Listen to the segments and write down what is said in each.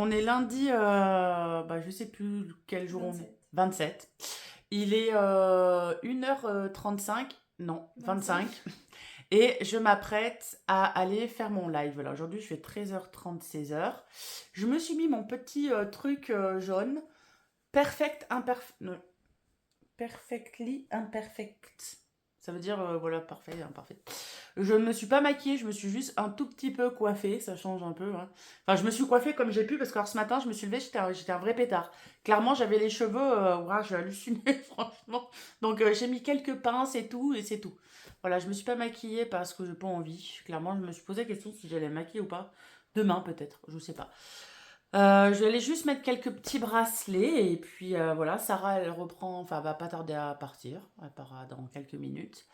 On est lundi, je sais plus quel jour on est. 27. 27. Il est 1h35, non, 25. 25. Et je m'apprête à aller faire mon live. Voilà, aujourd'hui, je fais 13h30, 16h. Je me suis mis mon petit truc jaune. Perfect, imperfect. Non, perfectly imperfect. Ça veut dire, voilà, parfait, imparfait. Je ne me suis pas maquillée, je me suis juste un tout petit peu coiffée, ça change un peu, hein. Enfin, je me suis coiffée comme j'ai pu, parce que alors, ce matin, je me suis levée, j'étais un vrai pétard. Clairement, j'avais les cheveux, ouah, j'ai halluciné, franchement. Donc, j'ai mis quelques pinces et tout, et c'est tout. Voilà, je me suis pas maquillée parce que j'ai pas envie. Clairement, je me suis posé la question si j'allais me maquiller ou pas. Demain, peut-être, je sais pas. Je vais aller juste mettre quelques petits bracelets et puis voilà, Sarah elle reprend, enfin va pas tarder à partir, elle part dans quelques minutes.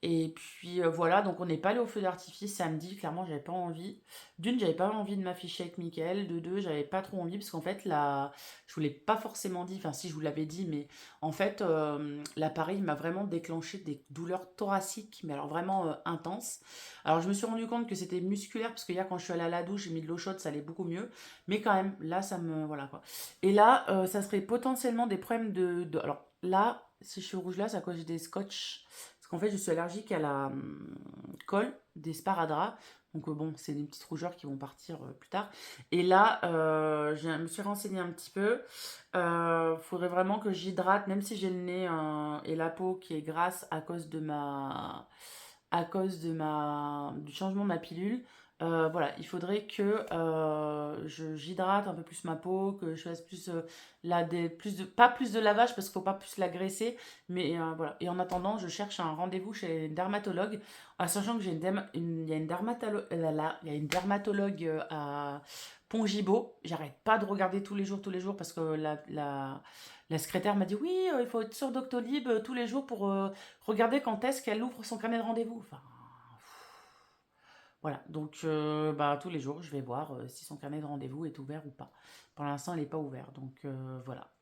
Et puis voilà, donc on n'est pas allé au feu d'artifice samedi, clairement j'avais pas envie. D'une, j'avais pas envie de m'afficher avec Mickaël, de deux, j'avais pas trop envie parce qu'en fait là, je vous l'ai pas forcément dit, enfin si je vous l'avais dit, mais en fait l'appareil m'a vraiment déclenché des douleurs thoraciques, mais alors vraiment intenses. Alors je me suis rendu compte que c'était musculaire parce que hier quand je suis allée à la douche, j'ai mis de l'eau chaude, ça allait beaucoup mieux. Mais quand même, là, ça me. Voilà quoi. Et là, ça serait potentiellement des problèmes alors là, si je suis rouge là, c'est à cause des scotch. Parce qu'en fait, je suis allergique à la colle des sparadraps. Donc bon, c'est des petites rougeurs qui vont partir plus tard. Et là, je me suis renseignée un petit peu. Faudrait vraiment que j'hydrate, même si j'ai le nez et la peau qui est grasse du changement de ma pilule. Voilà, il faudrait que j'hydrate un peu plus ma peau, que je fasse plus, pas plus de lavage parce qu'il faut pas plus la graisser, mais voilà. Et en attendant, je cherche un rendez-vous chez une dermatologue, sachant que il y a une il y a une dermatologue à Pont-Gibaud. J'arrête pas de regarder tous les jours parce que la secrétaire m'a dit oui, il faut être sur Doctolib tous les jours pour regardez quand est-ce qu'elle ouvre son carnet de rendez-vous. Enfin, voilà, donc tous les jours, je vais voir si son carnet de rendez-vous est ouvert ou pas. Pour l'instant, il n'est pas ouvert, donc voilà.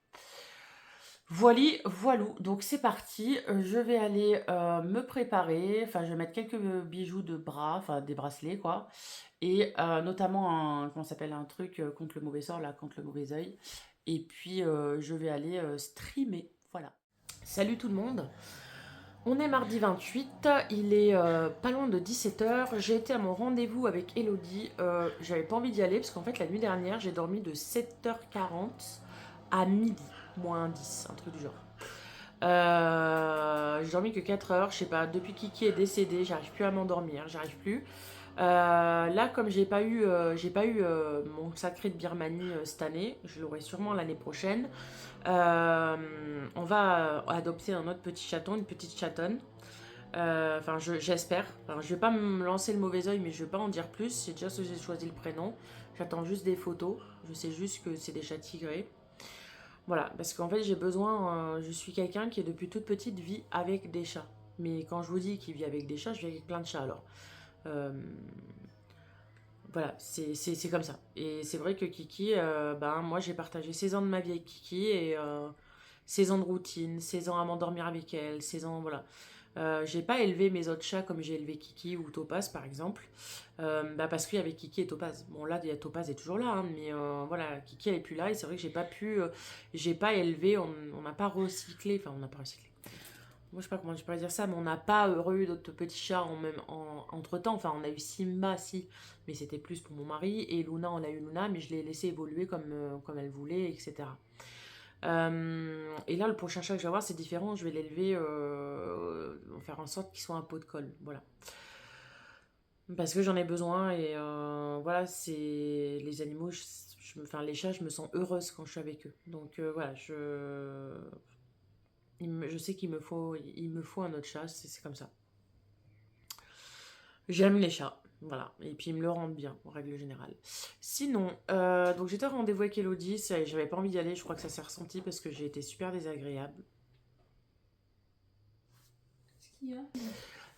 Voili, voilou, donc c'est parti. Je vais aller me préparer. Enfin, je vais mettre quelques bijoux de bras, enfin des bracelets quoi, et notamment comment ça s'appelle, un truc contre le mauvais sort là, contre le mauvais œil. Et puis je vais aller streamer. Voilà. Salut tout le monde. On est mardi 28, il est pas loin de 17h. J'ai été à mon rendez-vous avec Elodie. J'avais pas envie d'y aller parce qu'en fait, la nuit dernière, j'ai dormi de 7h40 à midi, moins 10, un truc du genre. J'ai dormi que 4 heures, je sais pas, depuis Kiki est décédé, j'arrive plus à m'endormir, j'arrive plus. Là, comme j'ai pas eu mon sacré de Birmanie cette année, je l'aurai sûrement l'année prochaine. Euh, on va adopter un autre petit chaton, une petite chatonne. Enfin, j'espère. Enfin, je vais pas me lancer le mauvais oeil, mais je vais pas en dire plus. C'est déjà ce que j'ai choisi le prénom. J'attends juste des photos. Je sais juste que c'est des chats tigrés. Voilà, parce qu'en fait, j'ai besoin. Je suis quelqu'un qui, depuis toute petite, vit avec des chats. Mais quand je vous dis qu'il vit avec des chats, je vis avec plein de chats alors. Euh, voilà, c'est comme ça. Et c'est vrai que Kiki, moi j'ai partagé 16 ans de ma vie avec Kiki et 16 ans de routine, 16 ans à m'endormir avec elle, 16 ans, voilà. J'ai pas élevé mes autres chats comme j'ai élevé Kiki ou Topaz par exemple, parce qu'il y avait Kiki et Topaz. Bon là, il y a Topaz est toujours là, hein, mais voilà, Kiki elle est plus là et c'est vrai que j'ai pas élevé, on n'a pas recyclé, enfin on n'a pas recyclé. Moi, je sais pas comment je pourrais dire ça, mais on n'a pas eu d'autres petits chats entre temps. Enfin, on a eu Simba, si, mais c'était plus pour mon mari. Et Luna, on a eu Luna, mais je l'ai laissé évoluer comme elle voulait, etc. Et là, le prochain chat que je vais avoir, c'est différent. Je vais l'élever, faire en sorte qu'il soit un pot de colle. Voilà. Parce que j'en ai besoin et voilà, c'est les animaux, enfin les chats, je me sens heureuse quand je suis avec eux. Donc voilà, je sais il me faut un autre chat, c'est comme ça. J'aime les chats, voilà. Et puis ils me le rendent bien, en règle générale. Sinon, donc j'étais au rendez-vous avec Elodie, j'avais pas envie d'y aller, je crois que ça s'est ressenti parce que j'ai été super désagréable. Ce qu'il y a.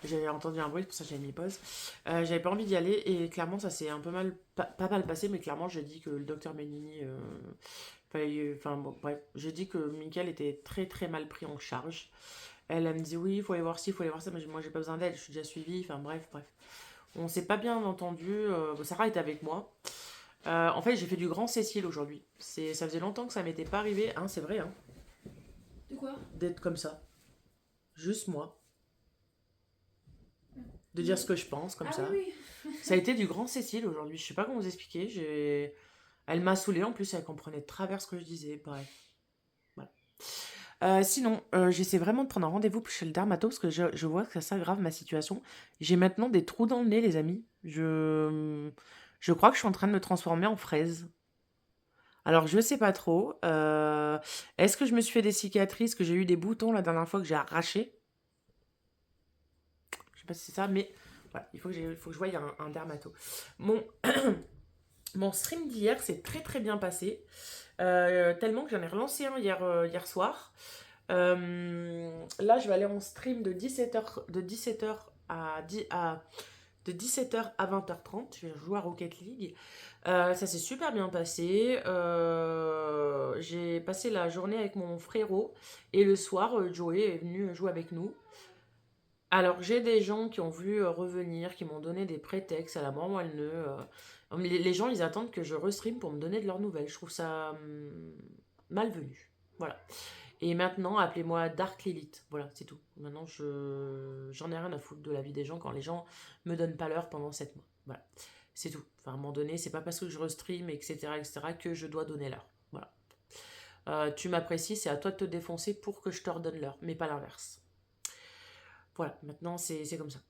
J'avais entendu un bruit, c'est pour ça que j'ai mis pause. J'avais pas envie d'y aller et clairement ça s'est un peu pas mal passé, mais clairement j'ai dit que le docteur Ménini, enfin bon, bref, j'ai dit que Mickaël était très très mal pris en charge. Elle me dit oui, il faut aller voir ci, il faut aller voir ça, mais moi j'ai pas besoin d'aide, je suis déjà suivie, enfin bref. On s'est pas bien entendu, Sarah était avec moi. En fait, j'ai fait du grand Cécile aujourd'hui. Ça faisait longtemps que ça m'était pas arrivé. Hein, c'est vrai, hein, De quoi? d'être comme ça. Juste moi. De dire ce Mais... que je pense, comme Ah oui, ça. oui. Ça a été du grand Cécile aujourd'hui. Je sais pas comment vous expliquer. Elle m'a saoulée. En plus, elle comprenait de travers ce que je disais. Bref. Voilà. Sinon, j'essaie vraiment de prendre un rendez-vous chez le dermato parce que je vois que ça s'aggrave ma situation. J'ai maintenant des trous dans le nez, les amis. Je crois que je suis en train de me transformer en fraise. Alors, je sais pas trop. Est-ce que je me suis fait des cicatrices, que j'ai eu des boutons la dernière fois que j'ai arraché? Je sais pas si c'est ça, mais voilà, il faut que je voie un dermato. Mon, mon stream d'hier s'est très très bien passé. Tellement que j'en ai relancé un hier soir. Là, je vais aller en stream de 17h de 17h à 20h30. Je vais jouer à Rocket League. Ça s'est super bien passé. J'ai passé la journée avec mon frérot et le soir, Joey est venu jouer avec nous. Alors, j'ai des gens qui ont voulu revenir, qui m'ont donné des prétextes à la mort moelle-neu. Les gens, ils attendent que je restream pour me donner de leurs nouvelles. Je trouve ça malvenu. Voilà. Et maintenant, appelez-moi Dark Lilith. Voilà, c'est tout. Maintenant, j'en ai rien à foutre de la vie des gens quand les gens me donnent pas l'heure pendant 7 mois. Voilà. C'est tout. Enfin, à un moment donné, c'est pas parce que je restream, etc., que je dois donner l'heure. Voilà. Tu m'apprécies, c'est à toi de te défoncer pour que je te redonne l'heure, mais pas l'inverse. Voilà, maintenant, c'est comme ça.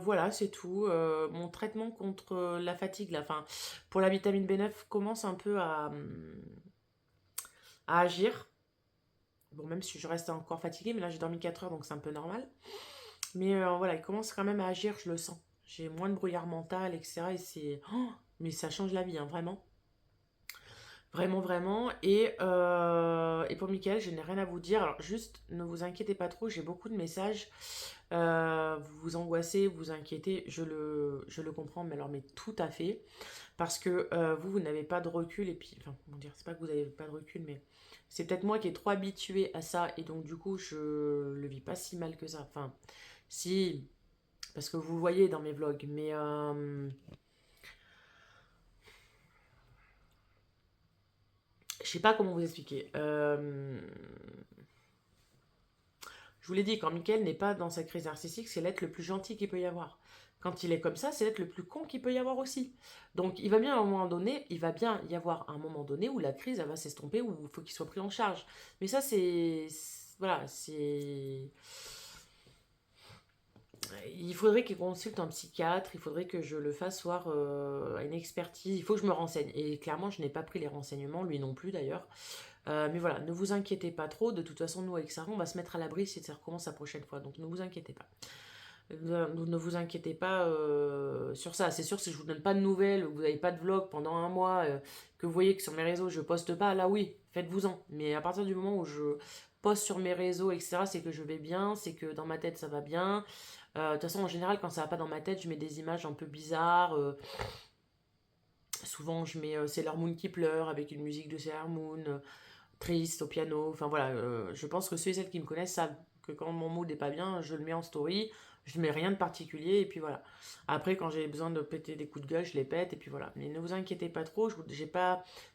Voilà, c'est tout. Mon traitement contre la fatigue, là, enfin, pour la vitamine B9, commence un peu à agir. Bon, même si je reste encore fatiguée, mais là j'ai dormi 4 heures donc c'est un peu normal. Mais voilà, il commence quand même à agir, je le sens. J'ai moins de brouillard mental, etc. Et c'est. Oh, mais ça change la vie, hein, vraiment. Vraiment, vraiment. Et pour Mickaël, je n'ai rien à vous dire. Alors, juste, ne vous inquiétez pas trop, j'ai beaucoup de messages. Vous vous angoissez, vous vous inquiétez, je le comprends, mais alors, mais tout à fait. Parce que vous n'avez pas de recul. Et puis, enfin, comment dire, c'est pas que vous n'avez pas de recul, mais c'est peut-être moi qui est trop habituée à ça. Et donc, du coup, je le vis pas si mal que ça. Enfin, si, parce que vous voyez dans mes vlogs, mais je sais pas comment vous expliquer. Je vous l'ai dit, quand Mickaël n'est pas dans sa crise narcissique, c'est l'être le plus gentil qu'il peut y avoir. Quand il est comme ça, c'est l'être le plus con qu'il peut y avoir aussi. Donc il va bien à un moment donné, il va bien y avoir un moment donné où la crise elle va s'estomper, où il faut qu'il soit pris en charge. Mais ça voilà, c'est... Il faudrait qu'il consulte un psychiatre, il faudrait que je le fasse voir à une expertise, il faut que je me renseigne. Et clairement, je n'ai pas pris les renseignements, lui non plus d'ailleurs. Mais voilà, ne vous inquiétez pas trop. De toute façon, nous, avec Sarah, on va se mettre à l'abri si ça recommence la prochaine fois. Donc, ne vous inquiétez pas. Ne vous inquiétez pas sur ça. C'est sûr, si je vous donne pas de nouvelles, que vous n'avez pas de vlog pendant un mois, que vous voyez que sur mes réseaux, je poste pas, là, oui, faites-vous-en. Mais à partir du moment où je poste sur mes réseaux, etc., c'est que je vais bien, c'est que dans ma tête, ça va bien. De toute façon, en général, quand ça va pas dans ma tête, je mets des images un peu bizarres. Souvent, je mets Sailor Moon qui pleure avec une musique de Sailor Moon. Triste au piano. Enfin voilà, je pense que ceux et celles qui me connaissent savent que quand mon mood n'est pas bien, je le mets en story. Je ne mets rien de particulier et puis voilà. Après, quand j'ai besoin de péter des coups de gueule, je les pète et puis voilà. Mais ne vous inquiétez pas trop, je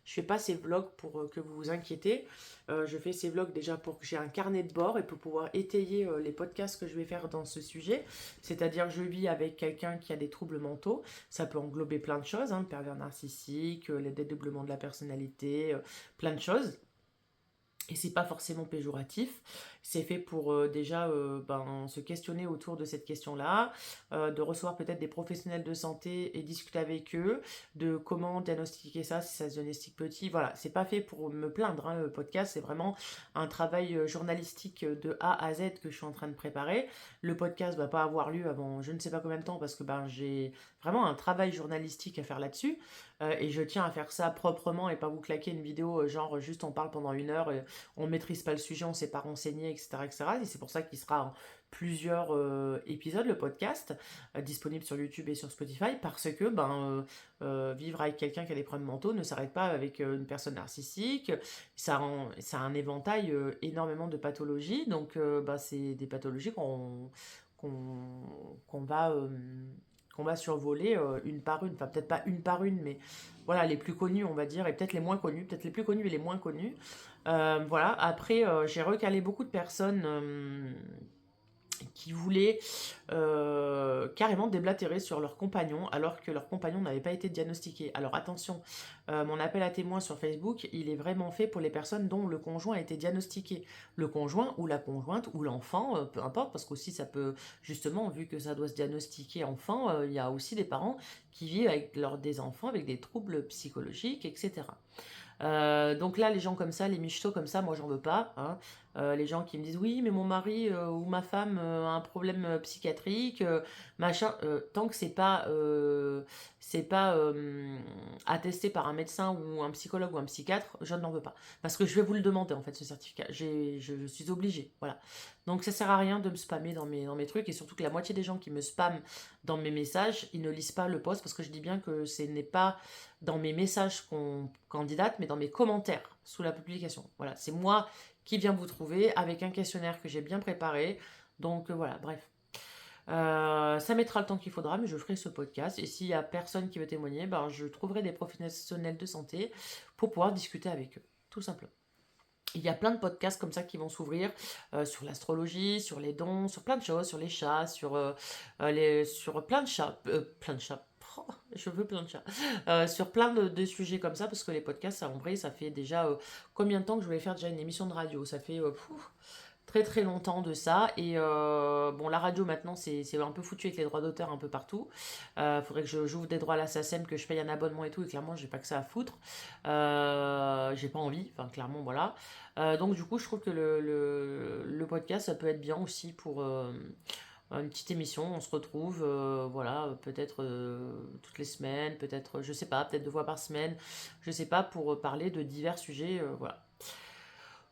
fais pas ces vlogs pour que vous vous inquiétez. Je fais ces vlogs déjà pour que j'ai un carnet de bord et pour pouvoir étayer les podcasts que je vais faire dans ce sujet. C'est-à-dire, je vis avec quelqu'un qui a des troubles mentaux. Ça peut englober plein de choses, hein, pervers narcissique, les dédoublements de la personnalité, plein de choses. Et c'est pas forcément péjoratif, c'est fait pour déjà se questionner autour de cette question-là, de recevoir peut-être des professionnels de santé et discuter avec eux de comment diagnostiquer ça si ça se diagnostique petit. Voilà, c'est pas fait pour me plaindre, hein, le podcast, c'est vraiment un travail journalistique de A à Z que je suis en train de préparer. Le podcast va pas avoir lieu avant je ne sais pas combien de temps parce que j'ai vraiment un travail journalistique à faire là-dessus. Et je tiens à faire ça proprement et pas vous claquer une vidéo genre juste on parle pendant 1 heure. On ne maîtrise pas le sujet, on ne s'est pas renseigné, etc., etc. Et c'est pour ça qu'il sera en plusieurs épisodes, le podcast, disponible sur YouTube et sur Spotify, parce que vivre avec quelqu'un qui a des problèmes mentaux ne s'arrête pas avec une personne narcissique. Ça a un éventail énormément de pathologies, donc c'est des pathologies qu'on va qu'on va survoler une par une. Enfin, peut-être pas une par une, mais voilà, les plus connues, on va dire, et peut-être les moins connues, peut-être les plus connues et les moins connues. Voilà, après, j'ai recalé beaucoup de personnes qui voulaient carrément déblatérer sur leur compagnon alors que leur compagnon n'avait pas été diagnostiqué. Alors attention, mon appel à témoins sur Facebook, il est vraiment fait pour les personnes dont le conjoint a été diagnostiqué. Le conjoint ou la conjointe ou l'enfant, peu importe, parce qu'aussi ça peut, justement, vu que ça doit se diagnostiquer enfant, il y a aussi des parents qui vivent avec des enfants avec des troubles psychologiques, etc. Donc là, les gens comme ça, les michetots comme ça, moi j'en veux pas, hein. Les gens qui me disent oui, mais mon mari ou ma femme a un problème psychiatrique, machin, tant que c'est pas attesté par un médecin ou un psychologue ou un psychiatre, je n'en veux pas. Parce que je vais vous le demander en fait, ce certificat. Je suis obligée, voilà. Donc ça sert à rien de me spammer dans mes trucs, et surtout que la moitié des gens qui me spamment dans mes messages, ils ne lisent pas le post, parce que je dis bien que ce n'est pas dans mes messages qu'on candidate, mais dans mes commentaires sous la publication. Voilà, c'est moi qui viens vous trouver avec un questionnaire que j'ai bien préparé. Donc voilà, bref. Ça mettra le temps qu'il faudra, mais je ferai ce podcast. Et s'il y a personne qui veut témoigner, ben, je trouverai des professionnels de santé pour pouvoir discuter avec eux, tout simplement. Il y a plein de podcasts comme ça qui vont s'ouvrir sur l'astrologie, sur les dons, sur plein de choses, sur les chats, sur plein de chats. Plein de chats. Oh, je veux plein de chats. Sur plein de sujets comme ça, parce que les podcasts, ça, en vrai, ça fait déjà combien de temps que je voulais faire déjà une émission de radio? Ça fait très très longtemps de ça. Et bon, la radio maintenant, c'est un peu foutu avec les droits d'auteur un peu partout. Faudrait que j'ouvre des droits à la SACEM, que je paye un abonnement et tout. Et clairement, j'ai pas que ça à foutre. J'ai pas envie. Enfin, clairement, voilà. Donc, du coup, je trouve que le podcast, ça peut être bien aussi pour une petite émission. On se retrouve, voilà, peut-être toutes les semaines, peut-être, je sais pas, peut-être 2 fois par semaine, je sais pas, pour parler de divers sujets, voilà.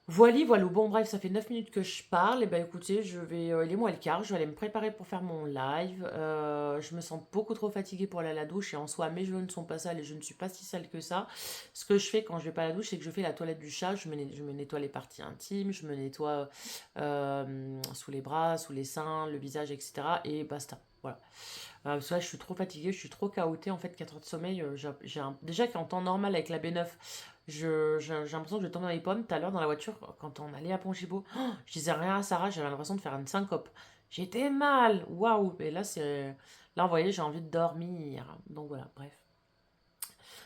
Voilà. Bon, bref, ça fait 9 minutes que je parle. Et ben écoutez, il est moins le quart. Je vais aller me préparer pour faire mon live. Je me sens beaucoup trop fatiguée pour aller à la douche. Et en soi, mes cheveux ne sont pas sales et je ne suis pas si sale que ça. Ce que je fais quand je vais pas à la douche, c'est que je fais la toilette du chat. Je me nettoie les parties intimes. Je me nettoie sous les bras, sous les seins, le visage, etc. Et basta. Voilà. Parce que là, je suis trop fatiguée, je suis trop chaotée. En fait, 4 heures de sommeil, déjà qu'en temps normal avec la B9, j'ai l'impression que je tombe dans les pommes. Tout à l'heure, dans la voiture, quand on allait à Ponchibo, je disais rien à Sarah, j'avais l'impression de faire une syncope. J'étais mal, waouh! Et là, là, vous voyez, j'ai envie de dormir. Donc voilà, bref.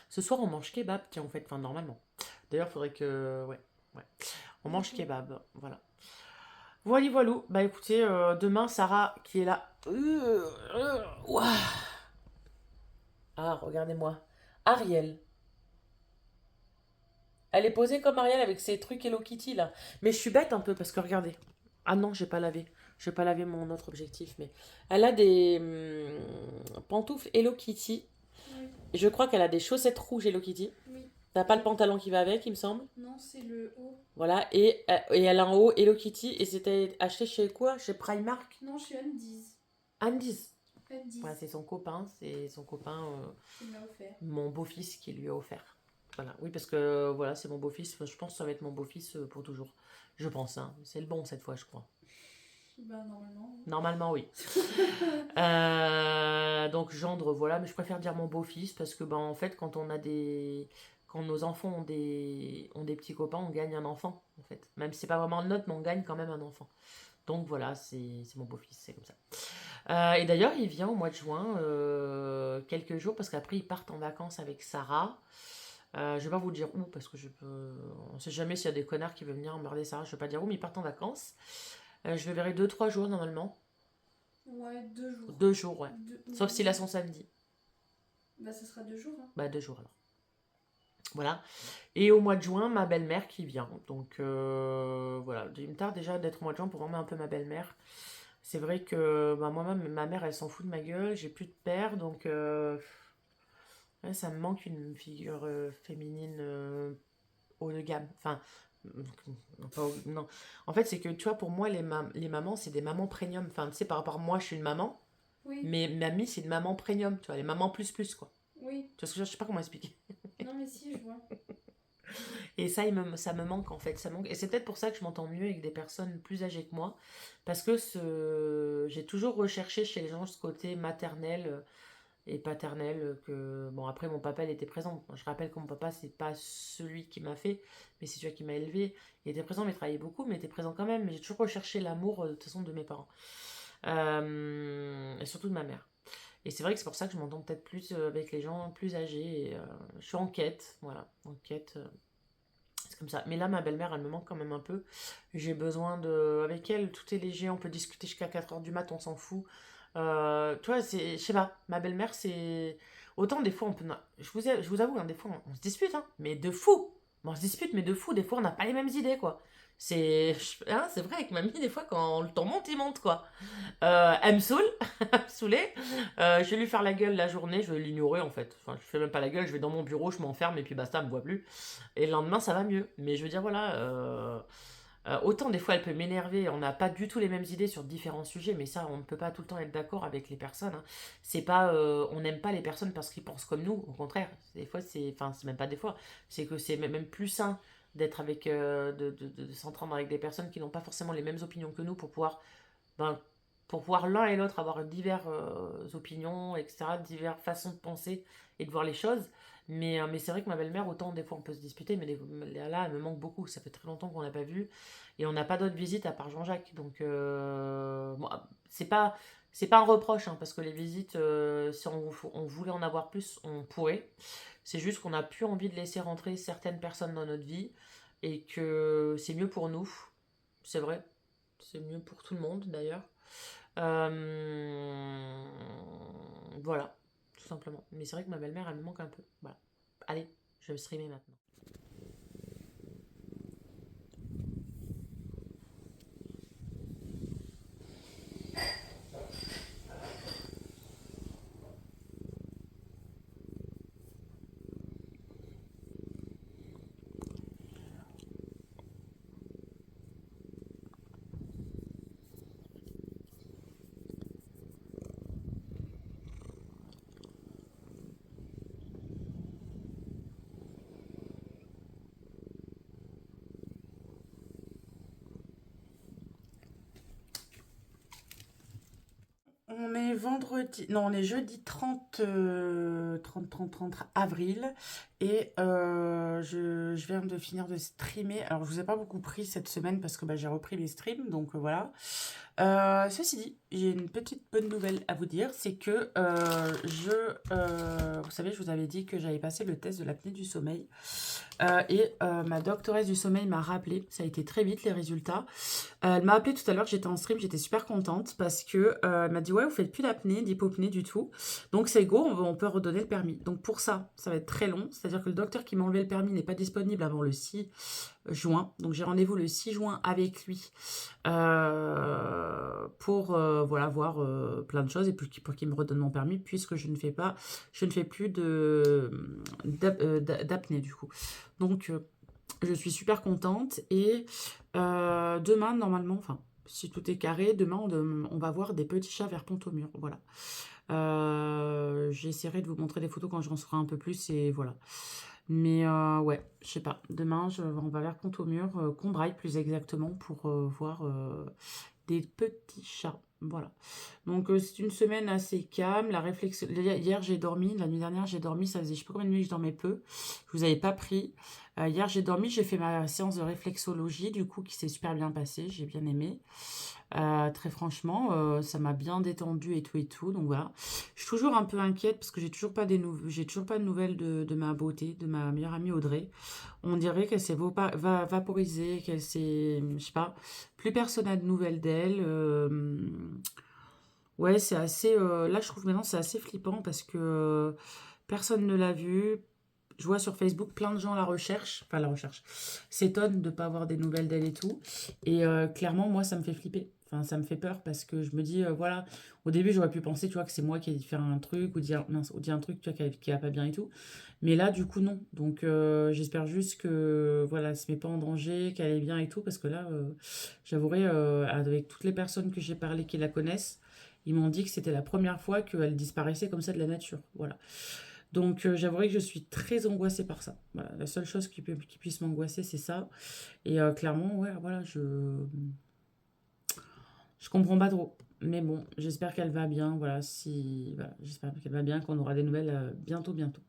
Ce soir, on mange kebab, tiens, en fait, enfin, normalement. D'ailleurs, faudrait que. Ouais, ouais. On mange kebab, voilà. Voilà. Bah écoutez, demain, Sarah qui est là. Ouah. Ah, regardez-moi. Ariel. Elle est posée comme Ariel avec ses trucs Hello Kitty là. Mais je suis bête un peu parce que regardez. Ah non, j'ai pas lavé. Je vais pas laver mon autre objectif, mais elle a des pantoufles Hello Kitty. Oui, Et je crois qu'elle a des chaussettes rouges Hello Kitty. oui. T'as pas le pantalon qui va avec, il me semble. Non, c'est le haut. Voilà. Et elle a en haut Hello Kitty. Et c'était acheté chez quoi? Chez Primark. Non, je suis Andiz. Andy's. Andiz. Ouais, c'est son copain. C'est son copain, Il m'a offert. mon beau-fils, qui lui a offert. Voilà. Oui, parce que voilà, c'est mon beau-fils. Enfin, je pense que ça va être mon beau-fils pour toujours. Je pense, hein. C'est le bon cette fois, je crois. Bah, normalement. Normalement, oui. Donc, gendre, voilà. Mais je préfère dire mon beau-fils parce que, ben, en fait, quand nos enfants ont des petits copains, on gagne un enfant, en fait. Même si c'est pas vraiment le nôtre, mais on gagne quand même un enfant. Donc, voilà, c'est mon beau-fils, c'est comme ça. Et d'ailleurs, il vient au mois de juin, quelques jours, parce qu'après, ils partent en vacances avec Sarah. Je vais pas vous dire où, parce que on sait jamais s'il y a des connards qui veulent venir emmerder Sarah. Je vais pas dire où, mais ils partent en vacances. Je le verrai 2-3 jours normalement. Ouais, 2 jours. 2 jours, ouais. Sauf s'il a son samedi. Bah, ça sera 2 jours. Hein. Bah, 2 jours alors. Voilà. Et au mois de juin, ma belle-mère qui vient. Donc voilà. Il me tarde déjà d'être au mois de juin pour emmener un peu ma belle-mère. C'est vrai que bah, moi-même, ma mère, elle s'en fout de ma gueule. J'ai plus de père, donc ouais, ça me manque une figure féminine haut de gamme. Enfin, non. En fait, c'est que tu vois, pour moi, les mamans, c'est des mamans premium. Enfin, tu sais, par rapport à moi, je suis une maman, Oui, mais mamie, c'est une maman premium. Tu vois, les mamans plus plus, quoi. oui. Tu vois ce que je sais pas comment expliquer. Non, mais si, je vois. Et ça, ça me manque en fait. Ça manque. Et c'est peut-être pour ça que je m'entends mieux avec des personnes plus âgées que moi. Parce que j'ai toujours recherché chez les gens ce côté maternel et paternel. Bon, après, mon papa, il était présent. Je rappelle que mon papa, c'est pas celui qui m'a fait, mais c'est celui qui m'a élevé. Il était présent, mais il travaillait beaucoup, mais il était présent quand même. Mais j'ai toujours recherché l'amour, de toute façon, de mes parents. Et surtout de ma mère. Et c'est vrai que c'est pour ça que je m'entends peut-être plus avec les gens plus âgés. Et, je suis en quête, voilà, en quête. C'est comme ça. Mais là, ma belle-mère, elle me manque quand même un peu. J'ai besoin de. Avec elle, tout est léger. On peut discuter jusqu'à 4 heures du mat, on s'en fout. Tu vois, je sais pas. Ma belle-mère, c'est. Autant des fois, on peut. Je vous avoue, hein, des fois, on se dispute, hein, mais de fou. Bon, on se dispute, mais de fou. Des fois, on n'a pas les mêmes idées, quoi. C'est vrai, avec mamie, des fois, quand le temps monte, il monte, quoi. Elle me saoule, elle me saoulait. Je vais lui faire la gueule la journée, je vais l'ignorer en fait. Enfin, je fais même pas la gueule, je vais dans mon bureau, je m'enferme et puis basta, elle me voit plus. Et le lendemain, ça va mieux. Mais je veux dire, voilà, autant des fois elle peut m'énerver, on n'a pas du tout les mêmes idées sur différents sujets, mais ça, on ne peut pas tout le temps être d'accord avec les personnes, hein. C'est pas, on n'aime pas les personnes parce qu'ils pensent comme nous, au contraire. Des fois, enfin, c'est même pas des fois, c'est que c'est même plus sain d'être avec, de s'entendre avec des personnes qui n'ont pas forcément les mêmes opinions que nous ben, pour pouvoir l'un et l'autre avoir diverses opinions, etc., diverses façons de penser et de voir les choses. Mais c'est vrai que ma belle-mère, autant des fois on peut se disputer, mais là, elle me manque beaucoup. Ça fait très longtemps qu'on l'a pas vue. Et on n'a pas d'autres visites à part Jean-Jacques. Donc, bon, c'est pas un reproche, hein, parce que les visites, si on voulait en avoir plus, on pourrait. C'est juste qu'on n'a plus envie de laisser rentrer certaines personnes dans notre vie et que c'est mieux pour nous. C'est vrai. C'est mieux pour tout le monde d'ailleurs. Euh, Voilà, tout simplement. Mais c'est vrai que ma belle-mère, elle me manque un peu. Voilà. Allez, je vais streamer maintenant. On est vendredi, non, on est jeudi 30 30 avril et je viens de finir de streamer. Alors, je vous ai pas beaucoup pris cette semaine parce que bah, j'ai repris les streams, donc voilà. Ceci dit, j'ai une petite bonne nouvelle à vous dire, c'est que vous savez, je vous avais dit que j'avais passé le test de l'apnée du sommeil. Ma doctoresse du sommeil m'a rappelé, ça a été très vite les résultats. Elle m'a appelé tout à l'heure, j'étais en stream, j'étais super contente parce que elle m'a dit ouais, vous faites plus d'apnée, d'hypopnée du tout. Donc c'est go, on peut redonner le permis. Donc pour ça, ça va être très long, c'est-à-dire que le docteur qui m'a enlevé le permis n'est pas disponible avant le 6 juin. Donc j'ai rendez-vous le 6 juin avec lui pour voilà, voir plein de choses et puis pour qu'il me redonne mon permis puisque je ne fais plus d'apnée du coup. Donc je suis super contente et demain normalement, enfin si tout est carré, demain on va voir des petits chats vers Pont-au-Mur, voilà. J'essaierai de vous montrer des photos quand j'en saurai un peu plus et voilà. Mais ouais, je sais pas. Demain, on va vers Pont-au-Mur, Combrailles plus exactement, pour voir des petits chats. Voilà. Donc c'est une semaine assez calme. Hier j'ai dormi, la nuit dernière j'ai dormi, ça faisait je sais pas combien de nuits que je dormais peu. Je vous avais pas pris. Hier j'ai dormi, j'ai fait ma séance de réflexologie, du coup qui s'est super bien passée, j'ai bien aimé. Très franchement, ça m'a bien détendu et tout et tout. Donc voilà. Je suis toujours un peu inquiète parce que j'ai toujours pas de nouvelles de ma beauté, de ma meilleure amie Audrey. On dirait qu'elle s'est vaporisée, qu'elle s'est, je sais pas, plus personne n'a de nouvelles d'elle. Ouais, c'est assez. Là, je trouve maintenant c'est assez flippant parce que personne ne l'a vue. Je vois sur Facebook plein de gens s'étonnent de ne pas avoir des nouvelles d'elle et tout. Et clairement, moi, ça me fait flipper. Enfin, ça me fait peur parce que je me dis, voilà, au début, j'aurais pu penser, tu vois, que c'est moi qui ai dû faire un truc ou dire, mince, ou dire un truc, tu vois, qui va pas bien et tout. Mais là, du coup, non. Donc, j'espère juste que, voilà, elle se met pas en danger, qu'elle est bien et tout, parce que là, j'avouerai, avec toutes les personnes que j'ai parlé qui la connaissent, ils m'ont dit que c'était la première fois qu'elle disparaissait comme ça de la nature. Voilà. Donc, j'avouerai que je suis très angoissée par ça. Voilà, la seule chose qui puisse m'angoisser, c'est ça. Et clairement, ouais, voilà, je comprends pas trop. Mais bon, j'espère qu'elle va bien. Voilà, voilà, j'espère qu'elle va bien, qu'on aura des nouvelles bientôt, bientôt.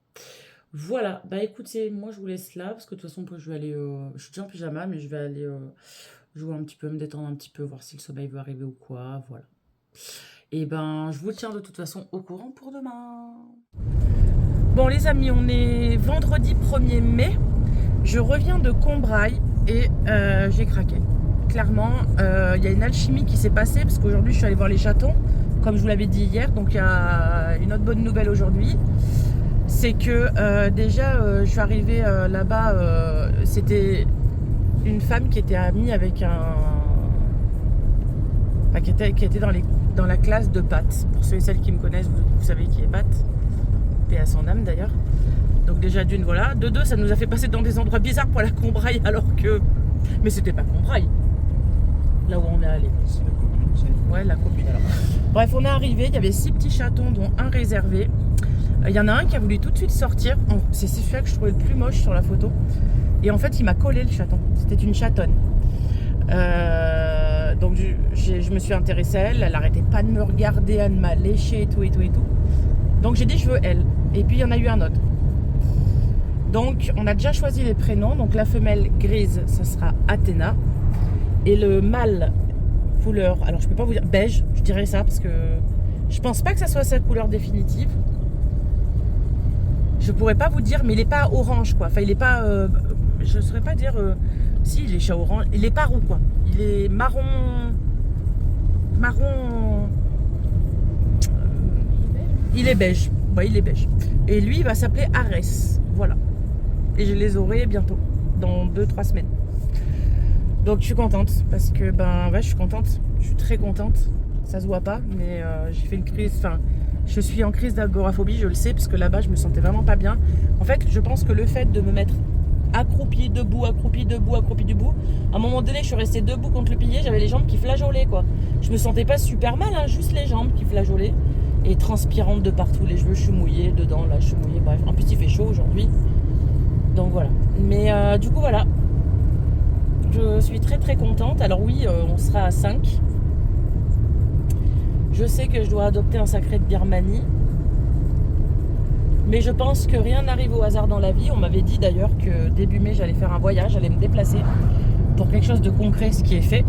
Voilà, bah écoutez, moi je vous laisse là, parce que de toute façon, je vais aller. Je suis déjà en pyjama, mais je vais aller jouer un petit peu, me détendre un petit peu, voir si le sommeil veut arriver ou quoi. Voilà. Et ben, je vous tiens de toute façon au courant pour demain. Bon les amis, on est vendredi 1er mai. Je reviens de Combrailles et j'ai craqué. Clairement, il y a une alchimie qui s'est passée parce qu'aujourd'hui je suis allée voir les chatons, comme je vous l'avais dit hier. Donc il y a une autre bonne nouvelle aujourd'hui. C'est que déjà je suis arrivée là-bas, c'était une femme qui était amie avec enfin, qui était dans la classe de Pat. Pour ceux et celles qui me connaissent, vous savez qui est Pat. Paix à son âme d'ailleurs. Donc déjà d'une, voilà. De deux, ça nous a fait passer dans des endroits bizarres pour la Combraille alors que... Mais c'était pas Combraille, là où on est allé. C'est la commune, ça. Ouais, la commune alors. Bref, on est arrivé, il y avait 6 petits chatons dont un réservé. Il y en a un qui a voulu tout de suite sortir. C'est celui-là que je trouvais le plus moche sur la photo. Et en fait, il m'a collé le chaton. C'était une chatonne. Donc je me suis intéressée à elle. Elle arrêtait pas de me regarder, elle m'a léché et tout et tout et tout. Donc j'ai dit je veux elle. Et puis il y en a eu un autre. Donc on a déjà choisi les prénoms. Donc la femelle grise, ça sera Athéna. Et le mâle couleur, alors je peux pas vous dire beige, je dirais ça parce que je pense pas que ça soit sa couleur définitive. Je pourrais pas vous dire, mais il est pas orange quoi. Enfin il est pas, je saurais pas dire. Si, il est chat orange. Il est pas roux quoi. Il est marron. Il est beige. Ouais, il est beige. Et lui, il va s'appeler Arès. Voilà. Et je les aurai bientôt, dans 2-3 semaines. Donc je suis contente parce que ben ouais, je suis contente. Je suis très contente. Ça se voit pas, mais j'ai fait une crise. Enfin, je suis en crise d'agoraphobie, je le sais, parce que là-bas, je me sentais vraiment pas bien. En fait, je pense que le fait de me mettre accroupi, debout, accroupi, debout, accroupi, debout. À un moment donné, je suis restée debout contre le pilier, j'avais les jambes qui flageolaient, quoi. Je me sentais pas super mal, hein, juste les jambes qui flageolaient. Et transpirantes de partout, les cheveux, je suis mouillée, dedans, là, je suis mouillée, bref. En plus, il fait chaud aujourd'hui. Donc voilà. Mais du coup, voilà. Je suis très très contente. Alors oui, on sera à 5. Je sais que je dois adopter un sacré de Birmanie. Mais je pense que rien n'arrive au hasard dans la vie. On m'avait dit d'ailleurs que début mai, j'allais faire un voyage, j'allais me déplacer pour quelque chose de concret, ce qui est fait.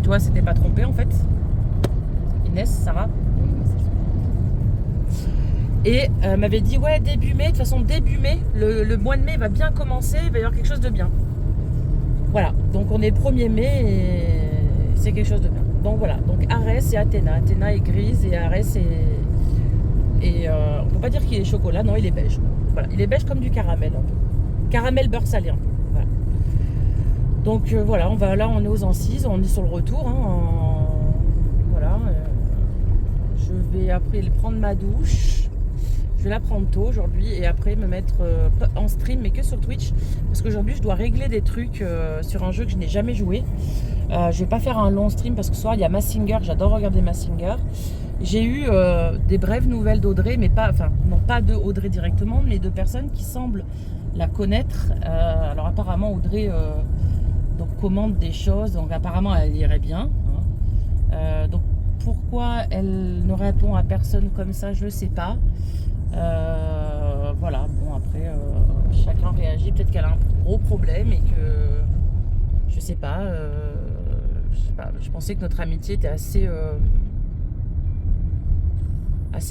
Toi, c'était pas trompé en fait. Inès, ça va? Et m'avait dit, ouais, début mai, de toute façon, début mai, le mois de mai va bien commencer, il va y avoir quelque chose de bien. Voilà, donc on est le 1er mai et c'est quelque chose de bien. Donc voilà, donc Arès et Athéna. Athéna est grise et Arès est... Et on peut pas dire qu'il est chocolat, non, il est beige. Voilà, il est beige comme du caramel un peu. Caramel beurre salé un peu. Voilà. Donc voilà, on est aux Ancises, on est sur le retour. Hein, voilà. Je vais après prendre ma douche. Je vais la prendre tôt aujourd'hui et après me mettre en stream, mais que sur Twitch. Parce qu'aujourd'hui, je dois régler des trucs sur un jeu que je n'ai jamais joué. Je vais pas faire un long stream parce que ce soir, il y a Mazinger. J'adore regarder Mazinger. J'ai eu des brèves nouvelles d'Audrey, mais pas, enfin, non pas de Audrey directement, mais de personnes qui semblent la connaître. Alors apparemment, Audrey donc, commande des choses, donc apparemment, elle irait bien. Hein. Donc pourquoi elle ne répond à personne comme ça, je ne sais pas. Voilà, bon après, chacun réagit. Peut-être qu'elle a un gros problème et que, je sais pas, je pensais que notre amitié était assez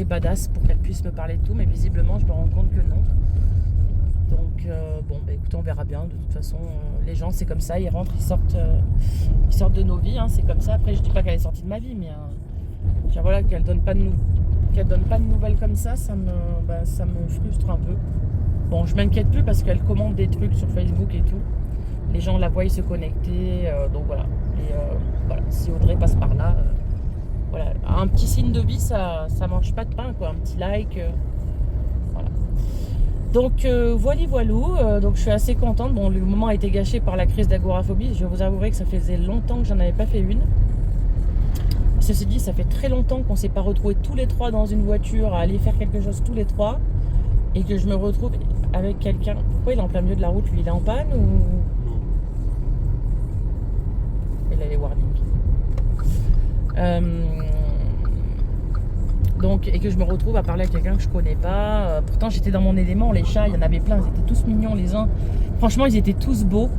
badass pour qu'elle puisse me parler de tout, mais visiblement je me rends compte que non. Donc bon bah écoutez, on verra bien. De toute façon les gens c'est comme ça, ils rentrent, ils sortent de nos vies, hein, c'est comme ça. Après je dis pas qu'elle est sortie de ma vie, mais voilà, qu'elle donne pas de nouvelles comme ça, ça me frustre un peu. Bon, je m'inquiète plus parce qu'elle commande des trucs sur Facebook et tout, les gens la voient se connecter, donc voilà. Et voilà, si Audrey passe par là, voilà, un petit signe de vie, ça mange pas de pain, quoi. Un petit like, voilà. Donc voilou, donc je suis assez contente. Bon, le moment a été gâché par la crise d'agoraphobie. Je vous avouerai que ça faisait longtemps que j'en avais pas fait une. Ceci dit, ça fait très longtemps qu'on s'est pas retrouvés tous les trois dans une voiture à aller faire quelque chose tous les trois. et que je me retrouve avec quelqu'un. Pourquoi il est en plein milieu de la route? Lui, il est en panne ou. Non. Il a les warnings. Donc, et que je me retrouve à parler à quelqu'un que je connais pas. Pourtant, j'étais dans mon élément. Les chats, il y en avait plein. Ils étaient tous mignons, les uns. Franchement, ils étaient tous beaux.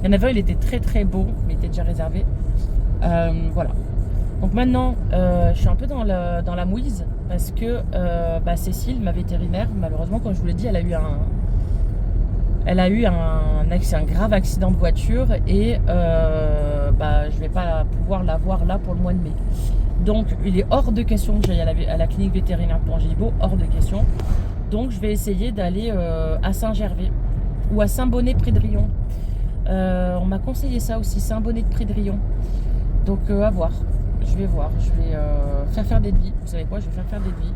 Il y en avait un, il était très très beau, mais il était déjà réservé. Voilà. Donc maintenant, je suis un peu dans la mouise parce que Cécile, ma vétérinaire, malheureusement, comme je vous l'ai dit, elle a eu un grave accident de voiture et je vais pas pouvoir la voir là pour le mois de mai. Donc il est hors de question que j'aille à la clinique vétérinaire de Pongibot, hors de question. Donc je vais essayer d'aller à Saint-Gervais ou à Saint-Bonnet-près-de-Rion. On m'a conseillé ça aussi, Saint-Bonnet-de-Près-de-Rion. Donc à voir. Je vais voir. Je vais faire des devis. Vous savez quoi? Je vais faire des devis.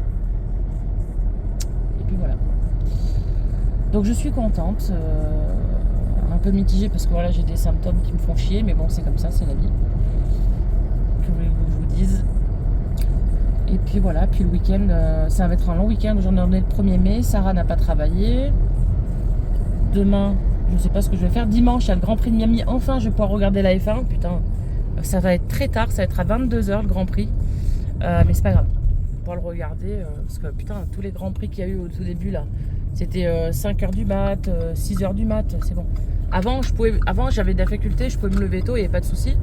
Et puis voilà. Donc je suis contente. Un peu mitigée parce que voilà, j'ai des symptômes qui me font chier. Mais bon, c'est comme ça, c'est la vie. Que voulez-vous que je vous dise? Et puis voilà. Puis le week-end, ça va être un long week-end. J'en ai le 1er mai. Sarah n'a pas travaillé. Demain, je ne sais pas ce que je vais faire. Dimanche, il y a le Grand Prix de Miami. Enfin, je vais pouvoir regarder la F1. Putain, ça va être très tard. Ça va être à 22h le Grand Prix. Mais c'est pas grave. Pour le regarder. Parce que putain, tous les Grands Prix qu'il y a eu au tout début là, c'était 5h du mat, 6h du mat. C'est bon. Avant, j'avais de la faculté. Je pouvais me lever tôt. Il n'y avait pas de souci.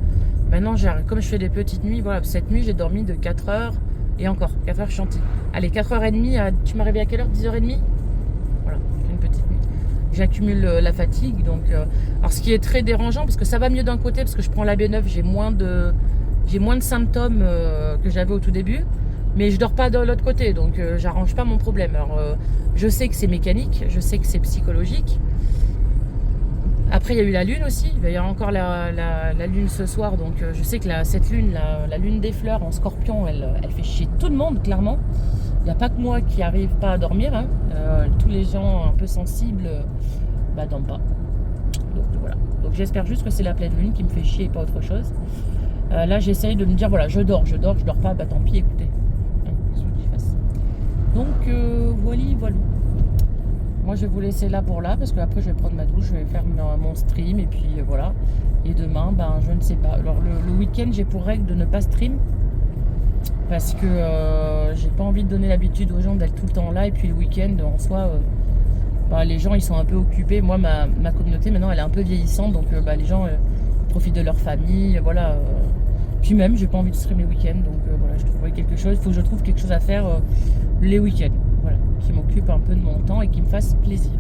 Maintenant, comme je fais des petites nuits, voilà, cette nuit, j'ai dormi de 4h. Et encore, 4h chantier. Allez, 4h30. Tu m'as réveillé à quelle heure? 10h30. Voilà, une petite nuit. J'accumule la fatigue. Donc, alors ce qui est très dérangeant, parce que ça va mieux d'un côté, parce que je prends la B9, j'ai moins de symptômes que j'avais au tout début, mais je dors pas de l'autre côté, donc j'arrange pas mon problème. Alors, je sais que c'est mécanique, je sais que c'est psychologique. Après, il y a eu la lune aussi. Il va y avoir encore la lune ce soir, donc je sais que cette lune, la lune des fleurs en Scorpion, elle fait chier tout le monde, clairement. Il n'y a pas que moi qui n'arrive pas à dormir. Hein. Tous les gens un peu sensibles dorment pas. Donc voilà. Donc j'espère juste que c'est la pleine lune qui me fait chier et pas autre chose. Là j'essaye de me dire voilà, je dors pas, bah tant pis, écoutez. Hein, qu'est-ce que je fasse. Donc voilà. Moi je vais vous laisser là pour là parce que après je vais prendre ma douche, je vais faire mon stream et puis voilà. Et demain, je ne sais pas. Alors le week-end j'ai pour règle de ne pas stream. Parce que j'ai pas envie de donner l'habitude aux gens d'être tout le temps là. Et puis le week-end, en soi, les gens ils sont un peu occupés. Moi, ma communauté maintenant elle est un peu vieillissante. Donc les gens profitent de leur famille. Voilà. Puis même, j'ai pas envie de streamer le week-end. Donc voilà, je trouverai quelque chose. Il faut que je trouve quelque chose à faire les week-ends. Voilà. Qui m'occupe un peu de mon temps et qui me fasse plaisir.